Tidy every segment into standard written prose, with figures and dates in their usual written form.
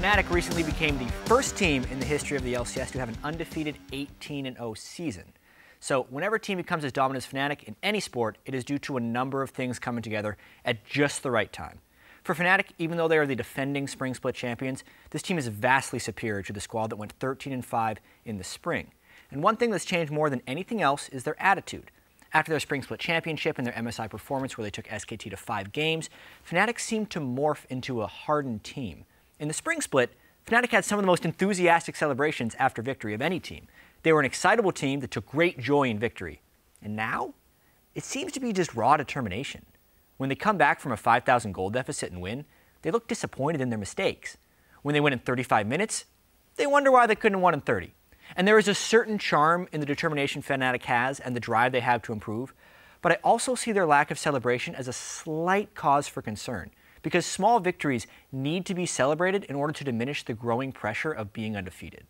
Fnatic recently became the first team in the history of the LCS to have an undefeated 18-0 season. So whenever a team becomes as dominant as Fnatic in any sport, it is due to a number of things coming together at just the right time. For Fnatic, even though they are the defending Spring Split champions, this team is vastly superior to the squad that went 13-5 in the spring. And one thing that's changed more than anything else is their attitude. After their Spring Split championship and their MSI performance where they took SKT to 5 games, Fnatic seemed to morph into a hardened team. In the Spring Split, Fnatic had some of the most enthusiastic celebrations after victory of any team. They were an excitable team that took great joy in victory. And now, it seems to be just raw determination. When they come back from a 5,000 gold deficit and win, they look disappointed in their mistakes. When they win in 35 minutes, they wonder why they couldn't have won in 30. And there is a certain charm in the determination Fnatic has and the drive they have to improve, but I also see their lack of celebration as a slight cause for concern, because small victories need to be celebrated in order to diminish the growing pressure of being undefeated.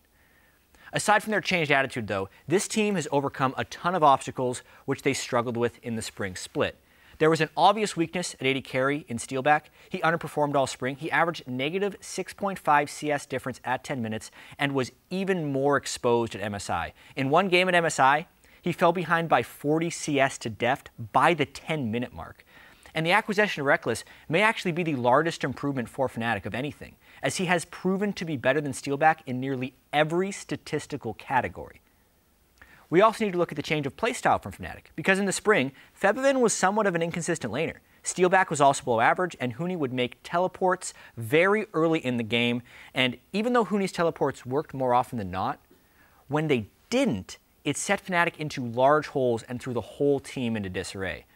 Aside from their changed attitude, though, this team has overcome a ton of obstacles which they struggled with in the Spring Split. There was an obvious weakness at AD carry in Steelback. He underperformed all spring. He averaged negative 6.5 CS difference at 10 minutes and was even more exposed at MSI. In one game at MSI, he fell behind by 40 CS to Deft by the 10-minute mark. And the acquisition of Reckless may actually be the largest improvement for Fnatic of anything, as he has proven to be better than Steelback in nearly every statistical category. We also need to look at the change of playstyle from Fnatic, because in the spring, Febiven was somewhat of an inconsistent laner. Steelback was also below average, and Huni would make teleports very early in the game, and even though Huni's teleports worked more often than not, when they didn't, it set Fnatic into large holes and threw the whole team into disarray.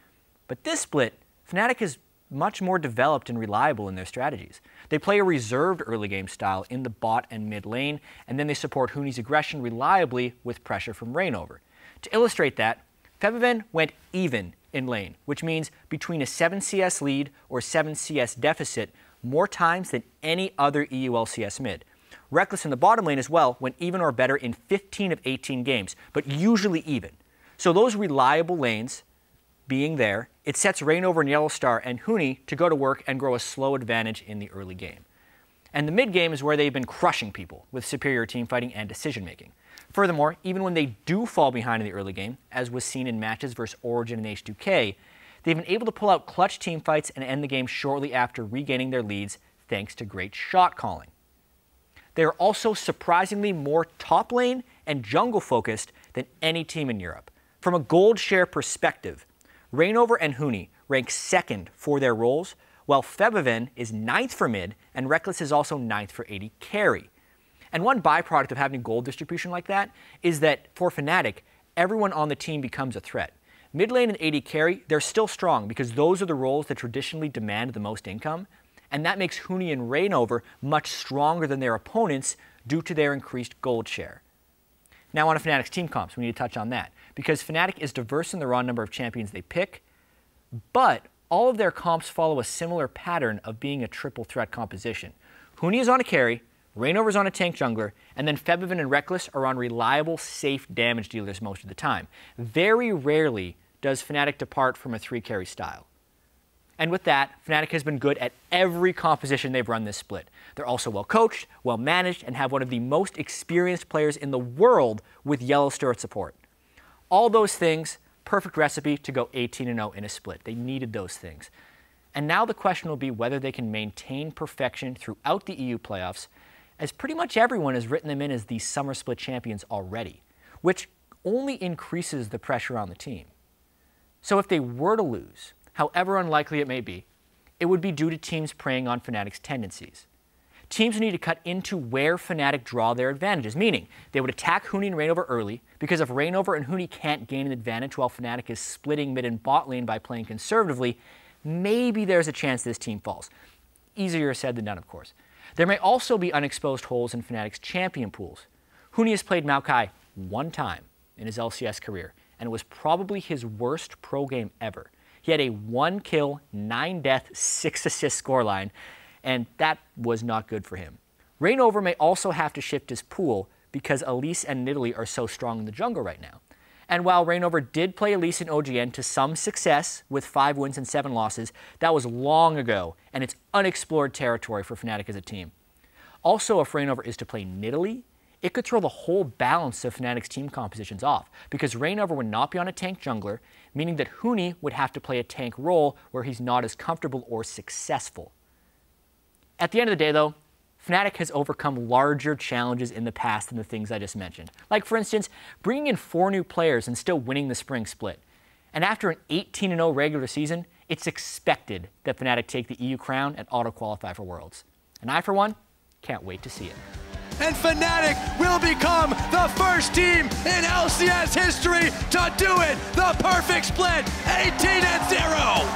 But this split, Fnatic is much more developed and reliable in their strategies. They play a reserved early game style in the bot and mid lane, and then they support Huni's aggression reliably with pressure from Reignover. To illustrate that, Febiven went even in lane, which means between a 7 CS lead or 7 CS deficit more times than any other EU LCS mid. Reckless in the bottom lane as well went even or better in 15 of 18 games, but usually even. So those reliable lanes being there, it sets Reignover and Yellowstar and Huni to go to work and grow a slow advantage in the early game. And the mid game is where they've been crushing people with superior team fighting and decision making. Furthermore, even when they do fall behind in the early game, as was seen in matches versus Origin and H2K, they've been able to pull out clutch team fights and end the game shortly after regaining their leads thanks to great shot calling. They are also surprisingly more top lane and jungle focused than any team in Europe. From a gold share perspective, Reignover and Huni rank second for their roles, while Febiven is 9th for mid, and Reckless is also 9th for AD carry. And one byproduct of having gold distribution like that is that for Fnatic, everyone on the team becomes a threat. Mid lane and AD carry, they're still strong because those are the roles that traditionally demand the most income, and that makes Huni and Reignover much stronger than their opponents due to their increased gold share. Now on to Fnatic's team comps, we need to touch on that, because Fnatic is diverse in the raw number of champions they pick, but all of their comps follow a similar pattern of being a triple threat composition. Huni is on a carry, Reignover is on a tank jungler, and then Febiven and Reckless are on reliable, safe damage dealers most of the time. Very rarely does Fnatic depart from a 3-carry style. And with that, Fnatic has been good at every composition they've run this split. They're also well coached, well managed, and have one of the most experienced players in the world with Yellowstar at support. All those things, perfect recipe to go 18-0 in a split. They needed those things. And now the question will be whether they can maintain perfection throughout the EU playoffs, as pretty much everyone has written them in as the summer split champions already, which only increases the pressure on the team. So if they were to lose, however unlikely it may be, it would be due to teams preying on Fnatic's tendencies. Teams need to cut into where Fnatic draw their advantages, meaning they would attack Huni and Reignover early, because if Reignover and Huni can't gain an advantage while Fnatic is splitting mid and bot lane by playing conservatively, maybe there's a chance this team falls. Easier said than done, of course. There may also be unexposed holes in Fnatic's champion pools. Huni has played Maokai one time in his LCS career, and it was probably his worst pro game ever. He had a 1 kill, 9 death, 6 assist scoreline, and that was not good for him. Reignover may also have to shift his pool because Elise and Nidalee are so strong in the jungle right now. And while Reignover did play Elise in OGN to some success with 5 wins and 7 losses, that was long ago, and it's unexplored territory for Fnatic as a team. Also, if Reignover is to play Nidalee, it could throw the whole balance of Fnatic's team compositions off, because Reignover would not be on a tank jungler, meaning that Huni would have to play a tank role where he's not as comfortable or successful. At the end of the day, though, Fnatic has overcome larger challenges in the past than the things I just mentioned. Like, for instance, bringing in 4 new players and still winning the spring split. And after an 18-0 regular season, it's expected that Fnatic take the EU crown and auto-qualify for Worlds. And I, for one, can't wait to see it. And Fnatic will become the first team in LCS history to do it. The perfect split, 18-0.